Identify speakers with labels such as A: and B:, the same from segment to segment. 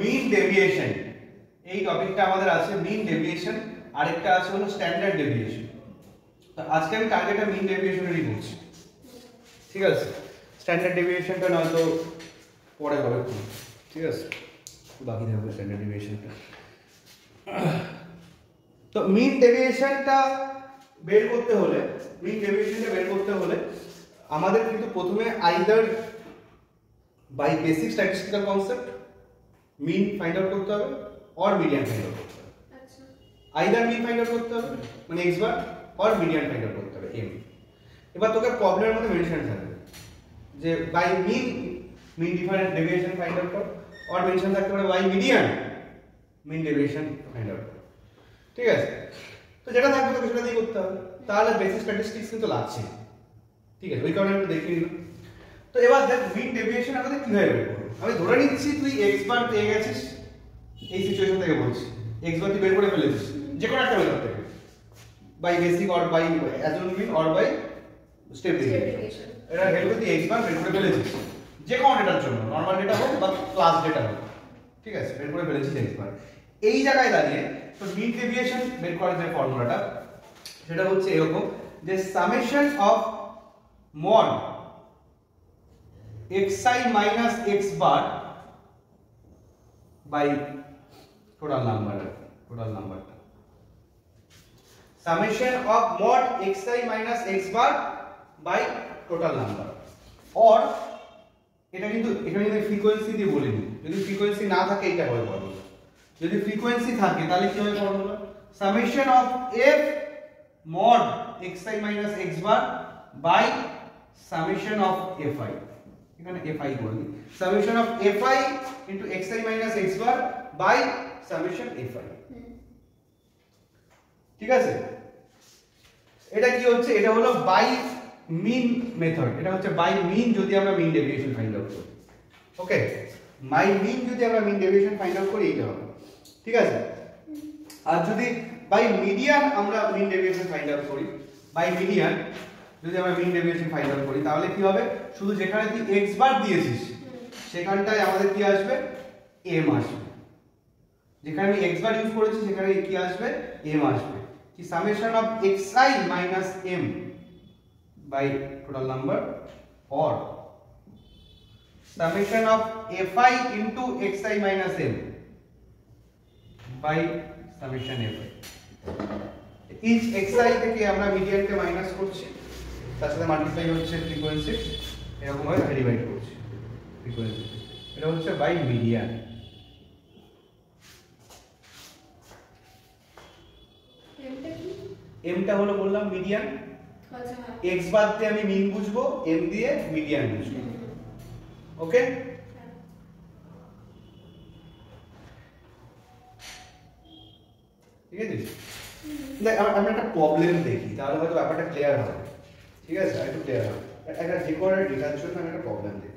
A: মিন deviation, এই টপিকটা আমাদের আছে মিন ডেভিয়েশন, আরেকটা আছে হলো স্ট্যান্ডার্ড ডেভিয়েশন। তো আজকে আমি টার্গেটটা মিন ডেভিয়েশনেরই করছি, ঠিক আছে? স্ট্যান্ডার্ড ডেভিয়েশনটা নয়তো পরে হবে, ঠিক আছে? বাকি থাকবে স্ট্যান্ডার্ড ডেভিয়েশনটা। তো মিন ডেভিয়েশনটা বের করতে হলে আমাদের কিন্তু প্রথমে either by basic statistical concept mean find out করতে হবে অর মিডিয়ান ফাইন্ড আউট করতে হবে। আচ্ছা, আইদার মিন ফাইন্ড আউট করতে হবে মানে x bar or median find out করতে হবে m। এবার তোকে প্রবলেমের মধ্যে মেনশন থাকবে যে by mean different deviation find out কর, অর মেনশন থাকতে পারে by median mean deviation find out কর, ঠিক আছে? তো যেটা থাকবে তোকে সেটা দিয়ে করতে হবে, তাহলে বেসিক স্ট্যাটিস্টিক্স কিন্তু লাগছে, ঠিক আছে? ওই কারণে একটু দেখে নিলাম। তো এবার দেখ মিন ডেভিয়েশন আমাদের কিভাবে বের করব। আমি ধরে নিচ্ছি তুই x বার পেয়ে গেছিস, এই সিচুয়েশন থেকে বলছি x বার তুই বের করে ফেলেছিস যে কোনো একটা মেথড থেকে, by basic or by assume mean or by step deviation, এটা হেল্প করে তুই x বার বের করে ফেলেছিস যে কোনো ডেটার জন্য, নরমাল ডেটা হোক বা ক্লাস ডেটা হোক, ঠিক আছে? বের করে ফেলেছিস x বার। এই জায়গায় দাঁড়িয়ে তো মিন ডেভিয়েশন বের করার যে ফর্মুলাটা সেটা হচ্ছে এরকম যে summation of mod xi minus x bar by total number summation of mod xi minus x bar by total number, or এটা কিন্তু ফ্রিকোয়েন্সি দিয়ে বলিনি, যদি ফ্রিকোয়েন্সি না থাকে এটা হবে ফর্মুলা, যদি ফ্রিকোয়েন্সি থাকে তাহলে কি হবে formula summation of f mod xi minus x bar by summation of fi, এখানে fi করে দিই, summation of fi into xi minus x bar by summation fi, ঠিক আছে? এটা কি হচ্ছে, এটা হলো বাই মিন মেথড, এটা হচ্ছে বাই মিন যদি আমরা মিন ডেভিয়েশন ফাইন্ড আউট করি, ওকে? বাই মিন যদি আমরা মিন ডেভিয়েশন ফাইন্ড আউট করি এইটা হবে, ঠিক আছে? আর যদি বাই মিডিয়ান আমরা মিন ডেভিয়েশন ফাইন্ড আউট করি, বাই মিডিয়ান যদি আমরা মিন ডেভিয়েশন ফাইন্ড আউট করি তাহলে কি হবে, শুধু যেখানে তুই x বার দিয়েছিস সেখানটায় আমাদের কি আসবে, m আসবে। যেখানে আমি x বার ইউজ করেছি সেখানে কি আসবে, m আসবে। কি summation of xi minus m by total number or summation of fi into xi minus m by summation fi। each xi থেকে আমরা মিডিয়ানকে মাইনাস করছি, তার সাথে মাল্টিপ্লাই হচ্ছে ফ্রিকোয়েন্সি, এরকম ভাবে ডিভাইড করছি ফ্রিকোয়েন্সি, এটা হচ্ছে বাই মিডিয়ান। এমটা হলো বললাম মিডিয়ান, x বাদ দিয়ে আমি মিন বুঝবো, m দিয়ে মিডিয়ান বুঝবো, ওকে? ঠিক আছে, দেখ আমরা একটা প্রবলেম দেখি তাহলে হয়তো ব্যাপারটা ক্লিয়ার হবে, ঠিক আছে? একটু ক্লিয়ার হবে, একটা যে কোনো ডেটার জন্য আমি একটা প্রবলেম দেখি।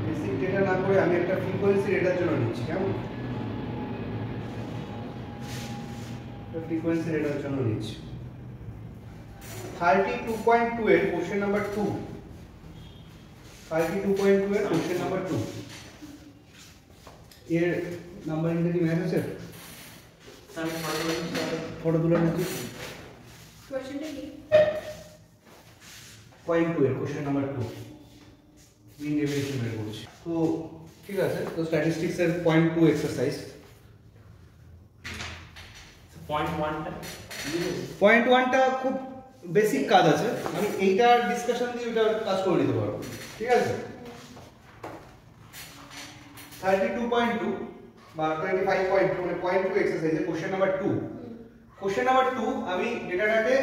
A: বেসিক ডেটা না করে আমি একটা ফ্রিকোয়েন্সি ডেটার জন্য নিচ্ছি, কেমন? ফ্রিকোয়েন্সি ডেটার জন্য নিচ্ছি 32.2 এর কোশ্চেন নাম্বার 2, 32.2 এর কোশ্চেন নাম্বার 2 এর নাম্বারিংটা কি ম্যাচ আছে? আমি ফটো তুলে নিচ্ছি। কোশ্চেনটা কি? পয়েন্ট 2 এর কোশ্চেন নাম্বার 2 মিন ডেভিয়েশন বের করছি। তো ঠিক আছে, তো স্ট্যাটিস্টিক্স এর পয়েন্ট 2 এক্সারসাইজ। পয়েন্ট 1টা খুব বেসিক কাজ আছে, আমি এইটার ডিসকাশন দিয়ে ওইটার কাজ করে নিতে পারবো, ঠিক আছে? 32.2 বা 25.2 মানে পয়েন্ট 2 এক্সারসাইজে কোশ্চেন নাম্বার 2। কোশ্চেন নাম্বার 2 আমি ডেটাটাকে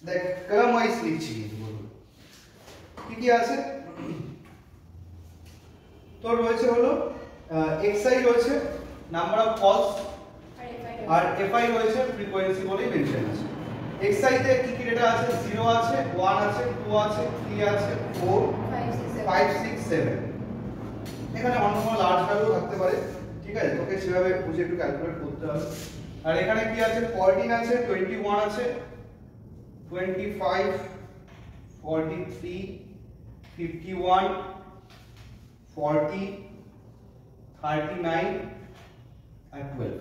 A: দেখ কলাম ওয়াইজ লিখছি, কি কি আছে তোর রয়েছে হলো xi রয়েছে নাম্বার অফ কলস আর fi রয়েছে ফ্রিকোয়েন্সি বলেই মেনশন আছে, xi তে কি কি ডেটা আছে? 0 আছে, 1 আছে, 2 আছে, 3 আছে, 4 5 6 7। এখানে অন্য কোনো লার্জ ভ্যালু থাকতে পারে, ঠিক আছে? তোকে সেভাবে বুঝে একটু ক্যালকুলেট করতে হবে। আর এখানে কি আছে? 14 আছে, 21 আছে, 25 43 51 40 39 আর 12।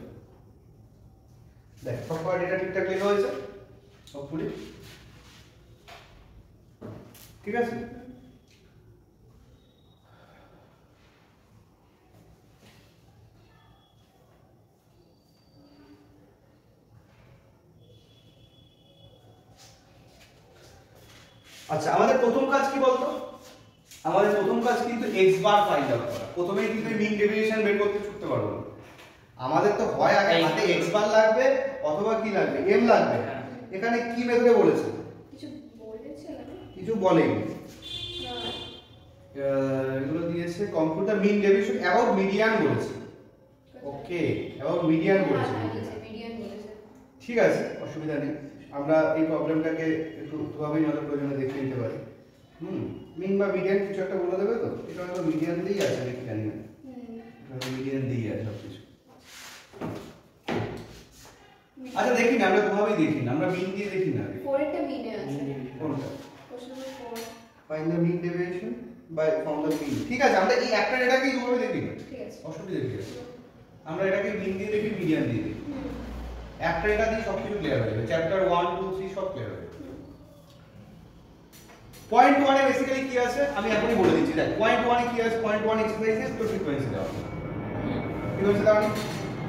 A: দেখ সব কটা ডেটা ঠিকঠাক লেখা হয়েছে সবগুলি, ঠিক আছে? আচ্ছা, আমাদের প্রথম কাজ কি বলতো? আমাদের প্রথম কাজ কিন্তু x বার ফাইন্ড আউট করা। প্রথমেই কিন্তু মিন ডেভিয়েশন বের করতে ছুটতে পারবো না। আমাদের তো হয় আগে হাতে x বার লাগবে অথবা কি লাগবে? m লাগবে। এখানে কি মেথডে বলেছে? কিছু বলেছে না, কিছু বলেনি। এগুলো দিয়েছে computer mean deviation about median বলেছে। ওকে, অ্যাবাউট মিডিয়ান বলেছে, মিডিয়ান বলেছে। ঠিক আছে, অসুবিধা নেই। আমরা এই প্রবলেমটাকে একটু ভাবেই নজর প্রয়োজনে দেখে নিতে পারি। মিন বা মিডিয়ান কিছু একটা বলে দেবে তো? এটা হয়তো মিডিয়ান দিয়েই আছে নাকি জানি না। এটা মিডিয়ান দিয়েই আছে সবকিছু। আচ্ছা দেখি না, আমরা দুভাবেই দেখি না, আমরা মিন দিয়ে দেখি না।
B: 4 এরটা মিনে আছে।
A: কোনটা?
B: Question number 4।
A: Find the mean deviation by from the mean. ঠিক আছে, আমরা এই একটা ডেটাকেই দুভাবে দেখি না।
B: ঠিক আছে,
A: অসুবিধা কি আছে? আমরা এটাকে মিন দিয়ে দেখি, মিডিয়ান দিয়ে দেখি। একটা ডেটা দিয়ে সবকিছু ক্লিয়ার হয়ে যাবে। চ্যাপ্টার 1 2 3 সব ক্লিয়ার হয়ে যাবে। পয়েন্ট 1 এ বেসিক্যালি কি আছে আমি এখনই বলে দিচ্ছি। দেখ পয়েন্ট 1 এ কি আছে? পয়েন্ট 1 এক্সারসাইজেস তো ফ্রিকোয়েন্সি দেওয়া আছে। ফ্রিকোয়েন্সি দেওয়া নেই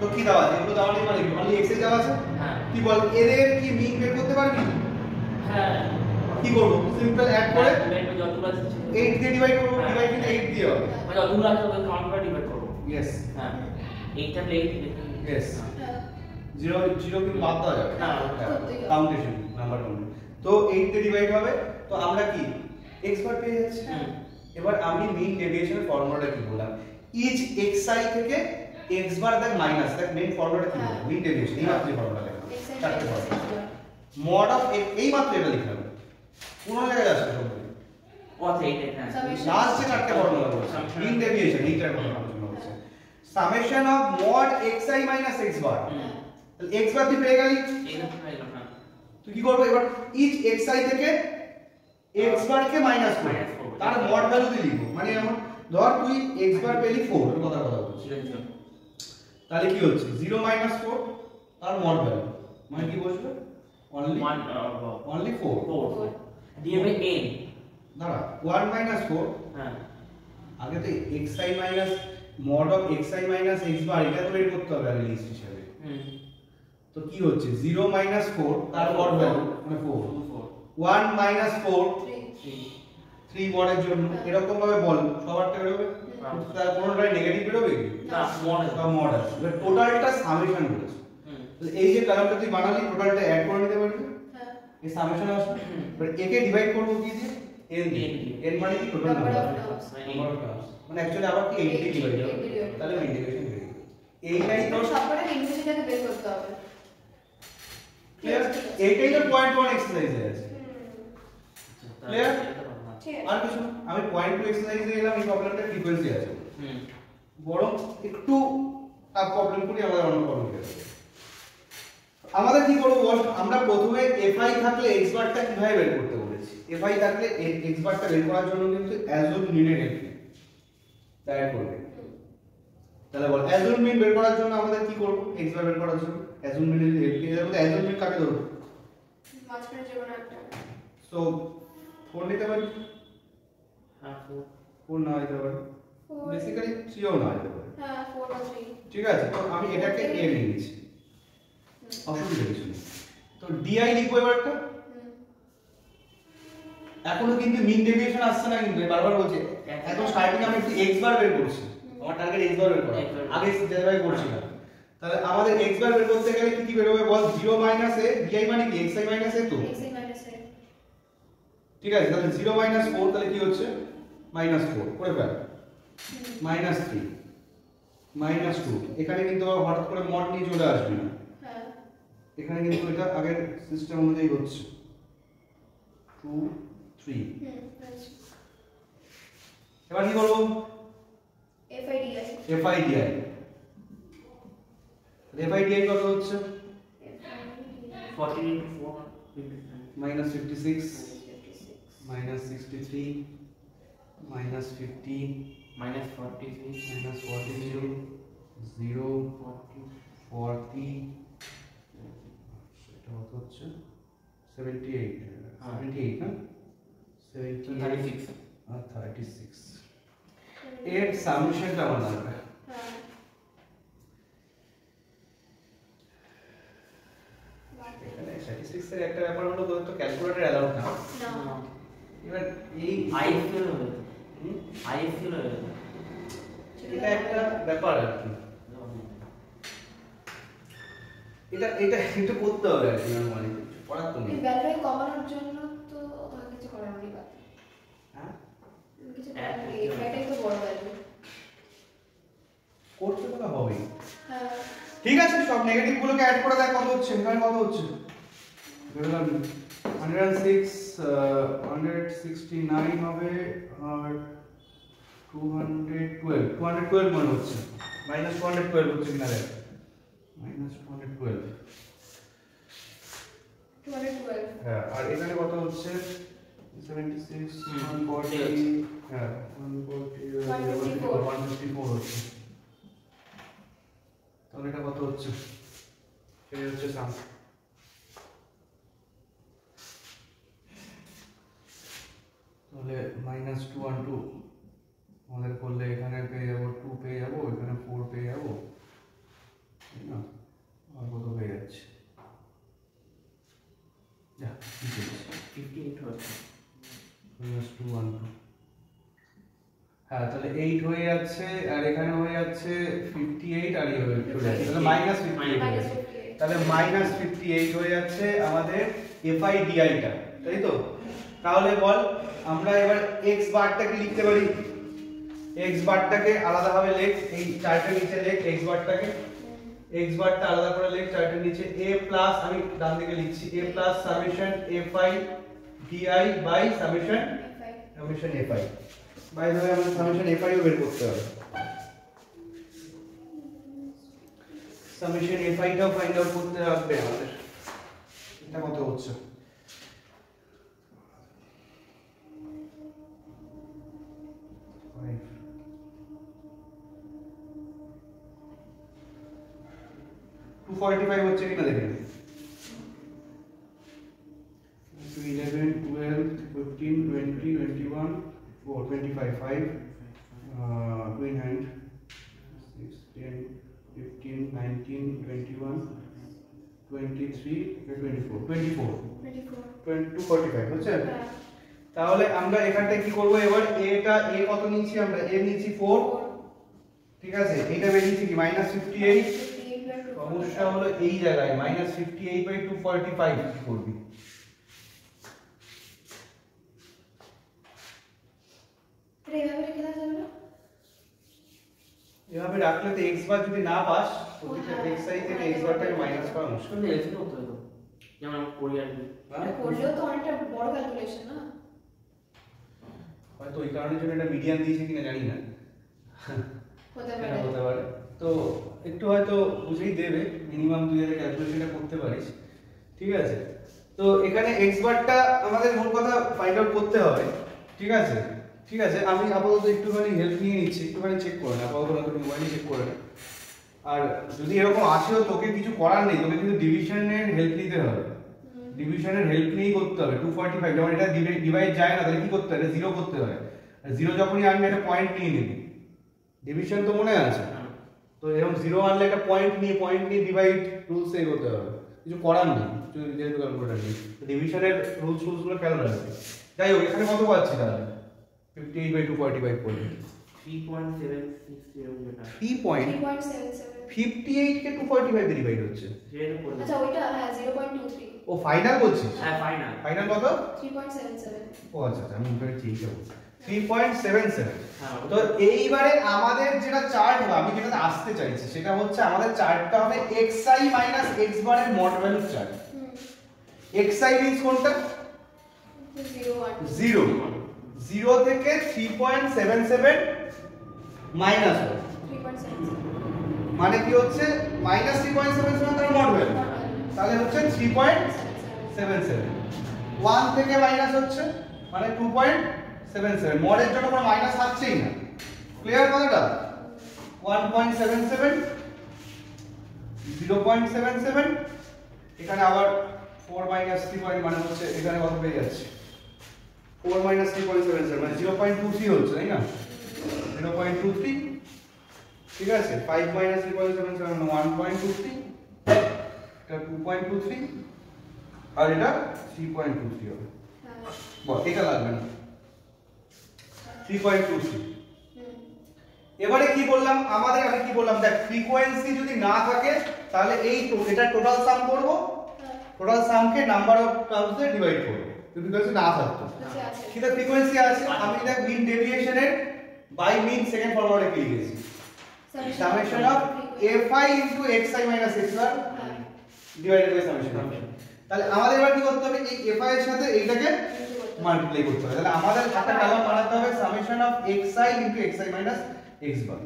A: তো কি দেওয়া আছে? এগুলো দেওয়া নেই মানে অনলি এক্সেস দেওয়া আছে। হ্যাঁ, কি বল এদের কি মিন বের করতে পারবি? হ্যাঁ, কি করব? সিম্পল অ্যাড করে যতগুলো আছে 8 দিয়ে ডিভাইড করব। ডিভাইড কিন্তু 8 দিয়ে হবে, মানে যতগুলো আছে ততগুলো কাউন্ট করে ডিভাইড করব। यस, হ্যাঁ 8 টাইমস 8 यस। 0 0 কিন্তু বাদ দেওয়া যাবে না, কাউন্টেশন নাম্বার কাউন্ট। তো 8 তে ডিভাইড হবে। তো আমরা কি x বার পেয়ে যাচ্ছি। এবার আমি মিন ডেভিয়েশনের ফর্মুলাটা কি বললাম? ইচ xi থেকে x বার দেখ মাইনাস, দেখ মেইন ফর্মুলাটা কি বললাম? মিন ডেভিয়েশন এই মাত্র ফর্মুলা লিখলাম, চারটে ফর্মুলা। মড অফ এই মাত্র এটা লিখলাম, কোন জায়গায় আসছে সব ও আছে এইটা লাস্ট যে চারটে ফর্মুলা বলছি মিন ডেভিয়েশন এইটার কথা আলোচনা হচ্ছে। Summation of mod xi minus x বার। তাহলে x বার তুই পেয়ে গেলি, এইটা পেলাম। হ্যাঁ, তুই কি করবে এবার? ইচ xi থেকে x বার কে মাইনাস করব, তার মড ভ্যালু দিয়ে লিখব। মানে এমন ধর তুই x বার পেলি 4 এর কথা বলছি, তাহলে কি হচ্ছে? 0 মাইনাস 4 তার মড ভ্যালু মানে কি বসবে? অনলি 4 দিয়ে হবে n। দাঁড়া 1 মাইনাস 4। হ্যাঁ, আগে তো xi minus mod of xi minus x বার এটা তো বের করতে হবে আগে লিস্ট হিসেবে। তো কি হচ্ছে? 0 মাইনাস 4 তার মড ভ্যালু মানে 4। 1 মাইনাস 4 3 মডের জন্য এরকম ভাবে বল সবারটা বের হবে। তার কোনটাই নেগেটিভ বের হবে না, মড আছে। এবার টোটালটা সামেশন বলেছে। তাহলে এই যে কলামটা তুই বানালি টোটালটা অ্যাড করে নিতে পারবি। হ্যাঁ, এই সামেশন আসবে। এবার একে ডিভাইড করব কি দিয়ে? n দিয়ে। n মানে কি? Total number of terms. মানে অ্যাকচুয়ালি আবার কি 8 দিয়ে ডিভাইড হবে, তাহলে ইন্টিগ্রেশন বের হবে। এইটাই তো
B: সবকটা ইন্টিগ্রেশনটাকে বের করতে হবে।
A: ক্লিয়ার? এইটাই তো পয়েন্ট 1 এক্সারসাইজে আছে। ক্লিয়ার? আর কিছু না, আমি পয়েন্ট 2 এক্সারসাইজে এলাম। এই প্রবলেমটা ফ্রিকোয়েন্সি আছে। বরং একটু টাফ প্রবলেম করি, আমাদের অন্য প্রবলেম আছে। আমাদের কি করব বল? আমরা প্রথমে fi থাকলে x বারটা কিভাবে বের করতে বলেছি? fi থাকলে x বারটা বের করার জন্য কিন্তু অ্যাজুম মিনের হেল্প ডাইরেক্ট করবে। তাহলে বল অ্যাজুম মিন বের করার জন্য আমাদের কি করব? x বার বের করার জন্য অ্যাজুম মিনের হেল্প নিয়ে যাব। অ্যাজুম মিন কাকে ধরব?
B: মাঝখানে যে কোনো একটা।
A: সো 4 নিতে পারি। হ্যাঁ 4 না হতে পারে, বেসিক্যালি 3 ও না হতে পারে।
B: হ্যাঁ 4 বা 3।
A: ঠিক আছে, তো আমি এটাকে a নিয়েছি, অসুবিধা কিছু নেই। তো di লিখবো এবারটা। এখনো কিন্তু মিন ডেভিয়েশন আসছে না, কিন্তু বারবার বলছে একদম স্টার্টিং আমি একটু x বার বের করছি। আমার টার্গেট x বার বের করা, আগে যেভাবে করছি না। তাহলে আমাদের x বার বের করতে গেলে কি কি বের হবে বল? 0 মাইনাস a, di মানে কি? xi মাইনাস a তো
B: xi মাইনাস a।
A: ঠিক আছে, তাহলে 0 মাইনাস 4 তাহলে কি হচ্ছে? মাইনাস 4 করে ফেল। মাইনাস 3 মাইনাস 2 এখানে কিন্তু হঠাৎ করে মড নিয়ে চলে আসবে না। এখানে কিন্তু এটা আগের সিস্টেম অনুযায়ী হচ্ছে 2 3।
B: আচ্ছা
A: এবার কি করব
B: FIDI
A: FIDI কত হচ্ছে
C: 14 into 4
A: minus 56 minus 63 minus 50
C: minus 43
A: minus 42 0 40 সেটা কত হচ্ছে 78 78 না
C: 36
A: আর 36 এর সামেশনটা আমার লাগবে এখানে 36 এর একটা ব্যাপার হলো তো ক্যালকুলেটর অ্যালাউড না এবার এই
C: ISQL
A: এটা একটা ব্যাপার আর কি এটা এটা একটু করতে হবে আর কি মানে পড়ার তো নেই
B: ভ্যালু কমানোর জন্য তো কিছু করার নেই বাদ
A: হ্যাঁ
B: কিছু করার নেই এটাই তো বড় ভ্যালু
A: করতে তো হবেই
B: হ্যাঁ
A: ঠিক আছে সব নেগেটিভ গুলোকে অ্যাড করে দেখ কত হচ্ছে এখানে কত হচ্ছে ধরলাম 106 169 হবে আর 212 মনে হচ্ছে মাইনাস 212 হচ্ছে কিনা দেখ মাইনাস 212 হ্যাঁ আর এখানে কত হচ্ছে 76 140 হ্যাঁ 154 হচ্ছে তাহলে এটা কত হচ্ছে সেটা হচ্ছে সাম তাহলে মাইনাস 212 আমাদের করলে এখানে পেয়ে যাবো 2 পেয়ে যাবো এখানে 4 পেয়ে যাবো তাই না আর কত পেয়ে যাচ্ছে যা কি পেয়েছি
C: 58 হচ্ছে
A: মাইনাস 212 হ্যাঁ তাহলে 8 হয়ে যাচ্ছে আর এখানে হয়ে যাচ্ছে 58 আর এই হয়ে চলে যাচ্ছে তাহলে মাইনাস 58 তাহলে মাইনাস 58 হয়ে যাচ্ছে আমাদের FIDI টা তাই তো তাহলে বল আমরা এবার x বারটাকে লিখতে পারি x বারটাকে আলাদা ভাবে লেখ এই চার্টের নিচে লেখ x বারটাকে x বারটা আলাদা করে লেখ চার্টের নিচে a প্লাস আমি ডান দিকে লিখছি a plus summation FIDI by summation FI by the way আমাদের সামেশন FI ও বের করতে হবে সামেশন FI টাও ফাইন্ড আউট করতে হবে আমাদের এটা কত হচ্ছে 245 হচ্ছে কিনা দেখেন 11 12 15 20 21 4 25 5 twin hand 6 10 15 19 21 23 24 245 হচ্ছে তাহলে আমরা এখানটায় কি করব এবার এটা a কত নিয়েছি আমরা a নিয়েছি 4 ঠিক আছে এটা বেরিয়েছে কি -58 সমস্যা হলো এই জায়গায় -58/245 কি করবি এভাবে রাখলে তো x বার যদি না পাস প্রতিটা xi থেকে x বারটাকে মাইনাস করা মুশকিল
C: শুনলে এসে করতে হতো যেমন আমি করি আর কি
B: করলেও তো অনেকটা বড় ক্যালকুলেশন না
A: হয়তো ওই কারণের জন্য এটা মিডিয়ান দিয়েছে কিনা জানি না হতে পারে তো একটু হয়তো বুঝেই দেবে মিনিমাম তুই এর ক্যালকুলেশনটা করতে পারিস ঠিক আছে তো এখানে x বারটা আমাদের মূল কথা ফাইন্ড আউট করতে হবে ঠিক আছে আমি আপাতত একটুখানি হেল্প নিয়ে নিচ্ছি একটুখানি চেক করে না আপাতত না তুমি মোবাইলে চেক করে না আর যদি এরকম আসেও তোকে কিছু করার নেই তোকে কিন্তু ডিভিশনের হেল্প নিতে হবে ডিভিশনের হেল্প নিয়েই করতে হবে 245 যখন এটা ডিভাইড যায় না তাহলে কি করতে হবে 0 করতে হয় আর 0 যখনই আনবি একটা পয়েন্ট নিয়ে নিবি ডিভিশন তো মনে আছে তো এরকম 0 আনলে একটা পয়েন্ট নিয়ে ডিভাইড রুলস এই করতে হবে কিছু করার নেই যেহেতু ক্যালকুলেটর নেই ডিভিশনের রুলসগুলো খেয়াল রাখবে যাই হোক এখানে কত পাচ্ছি তাহলে 58/245 করলে
C: 3.760 যেটা
B: 3.77
A: 58 কে 245 দিয়ে ডিভাইড হচ্ছে
C: যেটা করব
B: আচ্ছা ওইটা হ্যাঁ 0.23
A: ও ফাইনাল বলছিস
C: হ্যাঁ ফাইনাল
A: ফাইনাল কত
B: 3.77
A: ও আচ্ছা আমি ইনফ্যাক্ট চেঞ্জ করব 3.77।
C: হ্যাঁ
A: তো এইবারে আমাদের যেটা চার্ট হবে, আমি যেটা আসতে চাইছি সেটা হচ্ছে আমাদের চার্টটা হবে xi মাইনাস x বারের mod value chart. xi means কোনটা? 0 0 থেকে 3.77 মাইনাস হবে, মানে কি হচ্ছে মাইনাস 3.77 তার মড ভ্যালু, তাহলে হচ্ছে 3.77। 1 থেকে মাইনাস হচ্ছে মানে 2.77, মডের জন্য কোনো মাইনাস থাকছেই না। ক্লিয়ার কথাটা? 1.77 0.77, এখানে আবার 4 মাইনাস 3 মানে হচ্ছে এখানে কত পেয়ে যাচ্ছে 4 মাইনাস 3.77 মানে 0.23 হচ্ছে, তাই না? 0.23, ঠিক আছে। 5 মাইনাস 3.77 মানে 1.23, এটা 2.23 আর এটা 3.23 হবে। বল এটা লাগবে না, 3.23। এবারে কি বললাম আমাদের, আমি কি বললাম দেখ, ফ্রিকোয়েন্সি যদি না থাকে তাহলে এই এটা টোটাল সাম করব, টোটাল সামকে নাম্বার অফ টার্মস দিয়ে ডিভাইড করব, ফ্রিকোয়েন্সি না থাকতো। কিন্তু ফ্রিকোয়েন্সি আছে, আমি দেখ মিন ডেভিয়েশনের বাই মিন সেকেন্ড ফরম্যাটে কি লিখেছি, summation of fi into xi minus x bar divided by summation. তাহলে আমাদের এবার কি করতে হবে, এই fi এর সাথে এইটাকে মাল্টিপ্লাই করতে হবে। তাহলে আমাদের একটা কলাম বানাতে হবে summation of xi into xi minus x বার।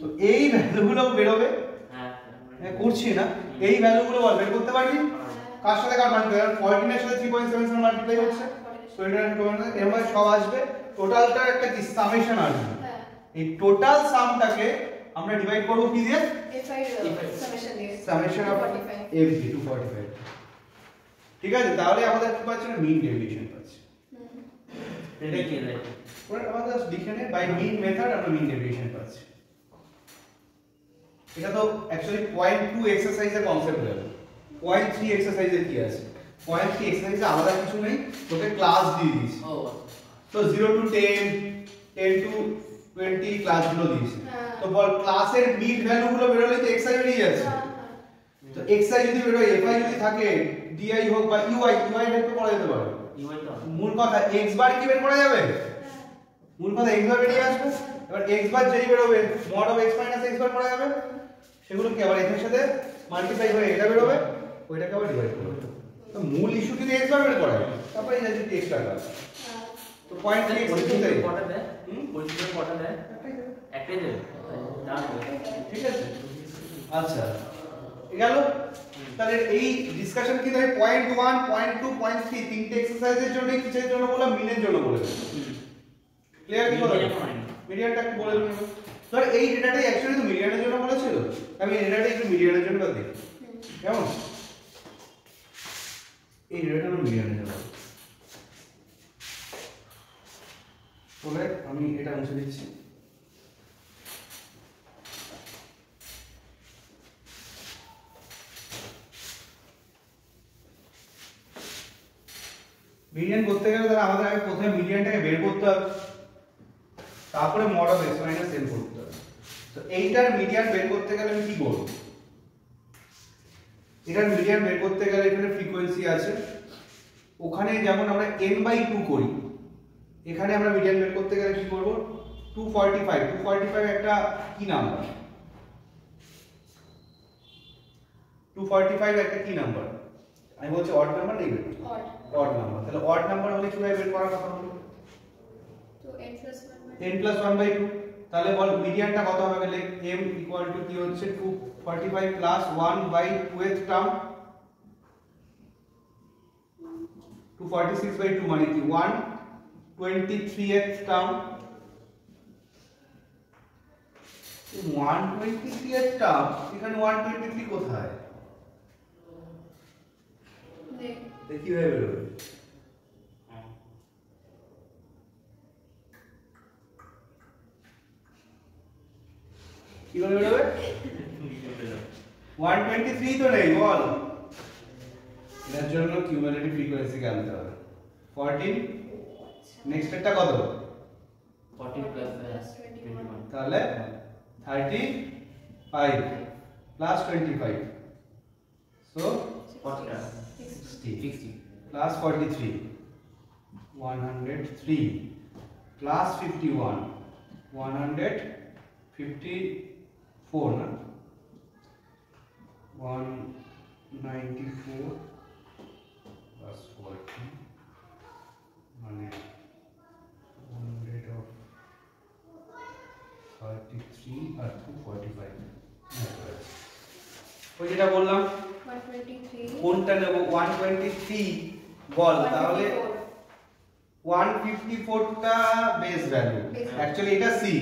A: তো এই ভ্যালুগুলো বেরোবে, হ্যাঁ করছি না, এই ভ্যালুগুলো বের করতে পারবি কার সাথে কার মাল্টিপ্লাই, 14 এর সাথে 3.77 মাল্টিপ্লাই হচ্ছে, সো এটা এর মধ্যে সব আসবে, টোটালটা একটা কি সামেশন আসবে। এই টোটাল সামটাকে আমরা ডিভাইড করব কি দিয়ে, সামেশন অফ fg 245, ঠিক আছে। তাহলে আমাদের কি পাচ্ছি না, মিন ডেভিয়েশন পাচ্ছি।
C: এটা কি রে?
A: পরে আমাদের লিখে নে বাই মিন মেথড আমরা মিন ডেভিয়েশন পাচ্ছি। এটা তো অ্যাকচুয়ালি 0.2 এক্সারসাইজের কনসেপ্ট হলো। 0.3 এক্সারসাইজে কি আছে, 0.3 এক্সারসাইজে আলাদা কিছু নেই, তোকে ক্লাস দিয়ে দিয়েছি। তো 0 টু 10 10 টু 20 ক্লাসগুলো দিয়েছি। তো বল ক্লাসের মিড ভ্যালুগুলো বেরোলে তো xi বেরিয়ে যাচ্ছে। তো xi যদি বেরোয়, fi যদি থাকে, di হোক বা ui বের করা যেতে পারে। মূল কথা x বার কি বের করা যাবে, মূল কথা x বার বেরিয়ে আসবে। এবার x বার যেই বেরোবে mod of x minus x বার করা যাবে, সেগুলো কি আবার এর সাথে মাল্টিপ্লাই হয়ে এটা বেরোবে, ওইটাকে আবার ডিভাইড করবে। তো মূল ইস্যু কিন্তু x বার বের করা যাবে, তারপরে এই যে x টাকা। তো পয়েন্ট 3 x দিতে
C: কটা দেয়, পজিশন কটা দেয়, একটাই দেয়,
A: ঠিক আছে। আচ্ছা গেল, তাহলে এই ডিসকাশন কি তাই 0.1 0.2 0.3 তিনটে এক্সারসাইজের জন্য কিসের জন্য বললাম, মিনের জন্য বলেছি। ক্লিয়ার কি বললাম, মিডিয়ানটা কি বলে দিলাম। স্যার এই ডেটাটাই অ্যাকচুয়ালি তো মিডিয়ানের জন্য বলেছিল, আমি এই ডেটাটা একটু মিডিয়ানের জন্য দেখি কেমন, এই ডেটাটা আমি মিডিয়ানের জন্য বলে আমি এটা মুছে দিচ্ছি। মিডিয়ান করতে গেলে তাহলে আমাদের আগে প্রথমে মিডিয়ানটাকে বের করতে হবে, তারপরে mod of x minus n করতে হবে। তো এইটার মিডিয়ান বের করতে গেলে আমি কি করব, এটার মিডিয়ান বের করতে গেলে এখানে ফ্রিকোয়েন্সি আছে, ওখানে যেমন আমরা n/2 করি, এখানে আমরা মিডিয়ান বের করতে গেলে কি করব, 245 একটা কি নাম্বার, 245 একটা কি নাম্বার, আমি বলছি অড নাম্বার নেই, অড নাম্বার। তাহলে অড নাম্বার হলে কিভাবে বের করার কথা হলো,
B: তো
A: n plus 1/2। তাহলে বল মিডিয়ানটা কত হবে, গেলে m ইকুয়াল টু কি হচ্ছে 245 প্লাস 1/2th টার্ম, 246/2 মানে কি 123th টার্ম, 123th টার্ম, এখানে 123 কোথায়, কিভাবে বেরোবে, কিভাবে বেরোবে, 123 তো নেই, বল এর জন্য কিউমুলেটিভ ফ্রিকোয়েন্সি কে আনতে হবে 14, নেক্সট একটা কত
C: 14 প্লাস 21,
A: তাহলে 35 প্লাস 25, সো
C: 60
A: প্লাস 43 103 প্লাস 51 154 না 194 প্লাস 40 মানে 100 of 33 আর 245 ওই যেটা বললাম
B: 123
A: কোনটা নেব 123 বল তাহলে 154 টা বেস ভ্যালু অ্যাকচুয়ালি এটা সি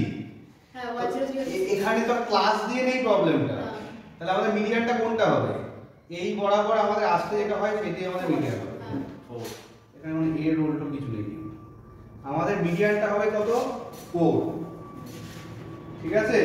B: হ্যাঁ 100
A: এখানে তো ক্লাস দিয়ে নেই প্রবলেমটা তাহলে আমাদের মিডিয়ানটা কোনটা হবে এই বরাবর আমাদের আসতে যেটা হয় সেটাই আমাদের মিডিয়ান হবে এখানে মানে এর রোলটা কিছু নেই আমাদের মিডিয়ানটা হবে কত 4 ঠিক আছে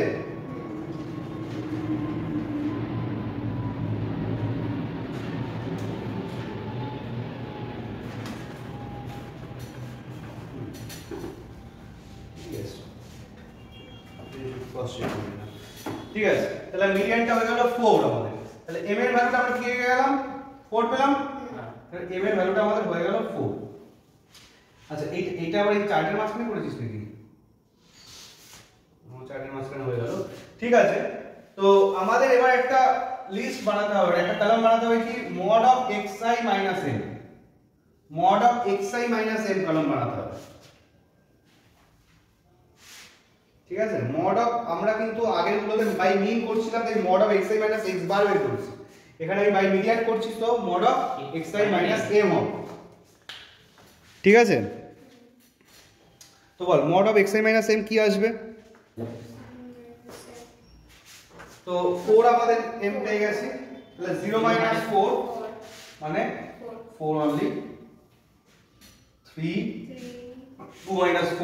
A: ঠিক আছে তাহলে মিডিয়ানটা হয়ে গেল 4 আমাদের তাহলে m এর ভ্যালুটা আমরা কি পেয়ে গেলাম 4 পেলাম তাহলে m এর ভ্যালুটা আমাদের হয়ে গেল 4 আচ্ছা এইটা আবার এই চার্টের মাঝখানে করেছিস নাকি চার্টের মাঝখানে হয়ে গেল ঠিক আছে তো আমাদের এবার একটা লিস্ট বানাতে হবে একটা কলাম বানাতে হবে কি mod of xi minus m mod of xi minus m column বানাতে হবে ঠিক আছে mod of আমরা কিন্তু আগের গুলোতে বাই মিন করছিলাম তাই mod of xi minus x বার বের করছি এখানে আমি বাই মিডিয়ান করছি তো mod of xi minus m হবে ঠিক আছে তো বল mod of xi minus m কি আসবে তো 4 আমাদের m পেয়ে গেছে তাহলে 0 minus 4 মানে 4 only 3 2 minus 4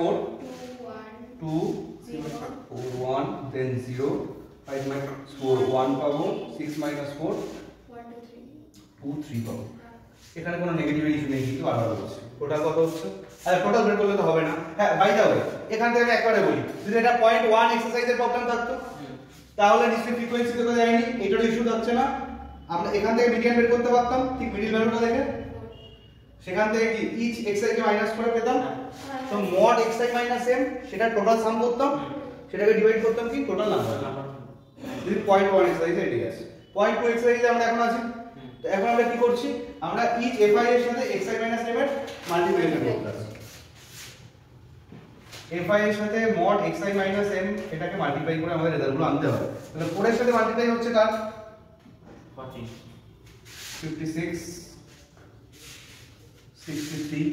A: 2 4 1 then 0 5 minus 4 1 পাবো 6 minus 4 2 3 পাবো এখানে কোনো নেগেটিভ ইস্যু নেই কিন্তু আলাদা হচ্ছে টোটাল কত হচ্ছে আরে টোটাল বের করলে তো হবে না হ্যাঁ বাই দা ওয়ে এখান থেকে আমি একবারে বলি যদি এটা 0.1 এক্সারসাইজের প্রবলেম থাকতো তাহলে নিশ্চয়ই ফ্রিকোয়েন্সি তো যায়নি এটার ইস্যু থাকছে না আমরা এখান থেকে মিডিয়ান বের করতে পারতাম ঠিক মিডল ভ্যালুটা দেখে সেখান থেকে কি ইচ xi কে মাইনাস করে পেতাম তো mod xi minus m সেটা টোটাল সাম করতাম সেটাকে ডিভাইড করতাম কি টোটাল নাম্বার যদি 0.1 এক্সারসাইজ এটাই আছে 0.2 এক্সারসাইজে আমরা এখন আছি তো এখন আমরা কি করছি আমরা ইচ fi এর সাথে xi minus m এর মাল্টিপ্লিকেশন করতেছি fi এর সাথে mod xi minus m এটাকে মাল্টিপ্লাই করে আমাদের রেজাল্টগুলো আনতে হবে তাহলে 4 এর সাথে মাল্টিপ্লাই হচ্ছে কার 56 63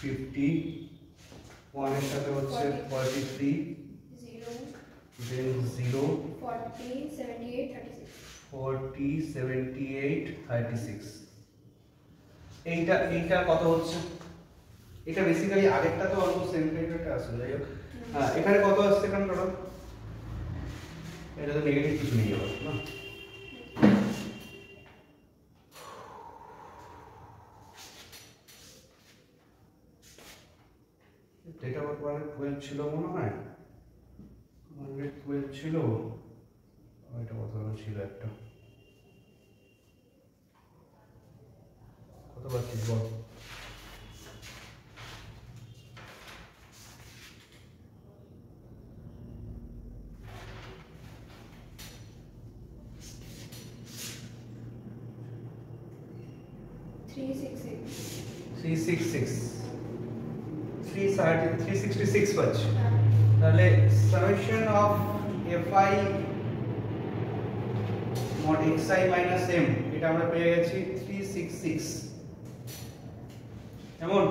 A: 50 1 এর সাথে হচ্ছে 43 then 0
B: 40 78 36
A: 40 78 36 এইটা কত হচ্ছে এটা বেসিক্যালি আগেরটা তো অলমোস্ট সেম টাইপের আছে যাই হোক হ্যাঁ এখানে কত আসছে এখানে টোটাল এটা তো নেগেটিভ কিছু নেই আবার না ডেটা আবার 12 ছিল মনে হয় 12 ছিল এটা কত ছিল একটা কত পাচ্ছিস বল থ্রি সিক্সটি সিক্স পাচ্ছি তাহলে summation of fi mod xi minus m এটা আমরা পেয়ে গেছি 366 এমন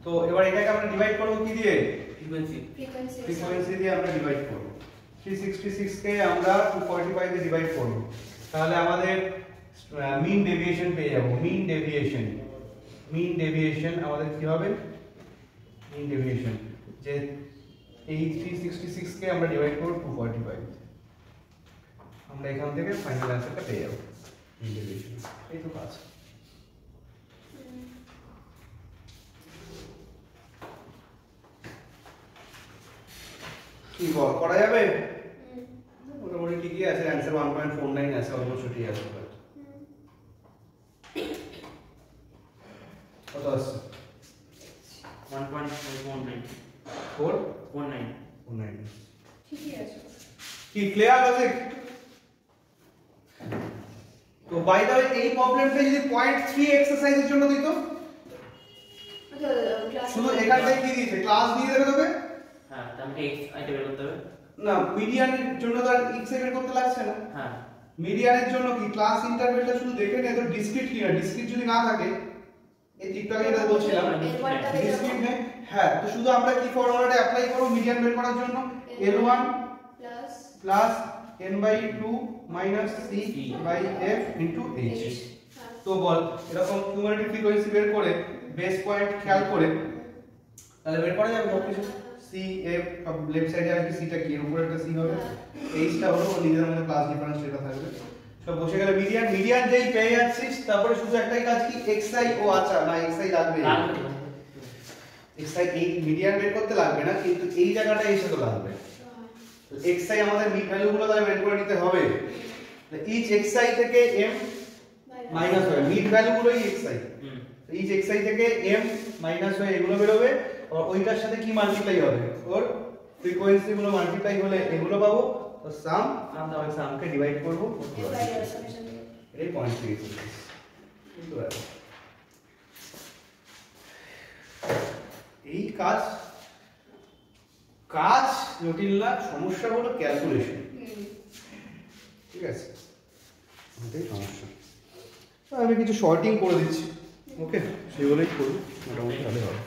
A: তো এবার এটাকে আমরা ডিভাইড করব কি দিয়ে ফ্রিকোয়েন্সি দিয়ে আমরা ডিভাইড করব 366 কে আমরা 245 দিয়ে ডিভাইড করব তাহলে আমাদের মিন ডেভিয়েশন পেয়ে যাব মিন ডেভিয়েশন আমাদের কি হবে মিন ডেভিয়েশন যে এই 366 কে আমরা ডিভাইড করব 245 আমরা এখান থেকে ফাইনাল অ্যানসারটা পেয়ে যাব মিন ডেভিয়েশন এই তো কাজ কি করা যাবে মোটামুটি ঠিকই আছে অ্যানসার 1.49 আছে অলমোস্ট ঠিক আছে কত আছে
C: 1.49
A: 4 9
B: ঠিকই আছে।
A: কি ক্লিয়ার লজিক? তো বাই দ্য ওয়ে এই প্রবলেমটা যদি 0.3 এক্সারসাইজের জন্য দিত, শুধু এখান থেকে কি দিয়েছে, ক্লাস দিয়ে দেবে তবে
C: হ্যাঁ, তাহলে x আইটা বের করতে হবে।
A: না, মিডিয়ানের জন্য তো আর x এর বের করতে লাগছে না।
C: হ্যাঁ,
A: মিডিয়ানের জন্য কি ক্লাস ইন্টারভ্যালটা শুধু দেখে নে, তো ডিসক্রিট কি না, ডিসক্রিট যদি না থাকে, এই একটু আগে এটা বলছিলাম ডিসক্রিট নেই। হ্যাঁ, তো শুধু আমরা কি ফর্মুলাটা অ্যাপ্লাই করব মিডিয়ান বের করার জন্য, L1 plus n/2 minus c by f into h। তো বল এরকম কিউমুলেটিভ ফ্রিকোয়েন্সি বের করে বেস পয়েন্ট খেয়াল করে তাহলে বের করা যাবে সবকিছু। c f লেফট সাইডে আসবে, c টা কি এর উপরে একটা c হবে, h টা হলো নিজের মধ্যে ক্লাস ডিফারেন্স সেটা থাকবে। সব বসে গেল মিডিয়ান যেই পেয়ে যাচ্ছিস, তারপরে শুধু একটাই কাজ কি xi ও আচ্ছা না xi লাগবে, xi এই মিডিয়ান বের করতে লাগবে না, কিন্তু এই জায়গাটা এসে তো লাগবে। তো xi আমাদের মিড ভ্যালুগুলো তাহলে বের করে নিতে হবে। ইচ xi থেকে m মাইনাস হবে, মিড ভ্যালুগুলোই xi, ইচ xi থেকে m মাইনাস হয়ে এগুলো বের হবে, আর ওইটার সাথে কি মাল্টিপ্লাই হবে, ওর ফ্রিকোয়েন্সি গুলো মাল্টিপ্লাই হলে এগুলো পাবো, তো সাম তাহলে সামকে ডিভাইড করব, এই পয়েন্ট থেকে কিন্তু এই কাজ জটিল না, সমস্যা হলো ক্যালকুলেশন। ঠিক আছে, এটাই সমস্যা। আমি কিছু শর্টিং করে দিচ্ছি, ওকে, সেগুলোই করুন মোটামুটি ভালো হবে।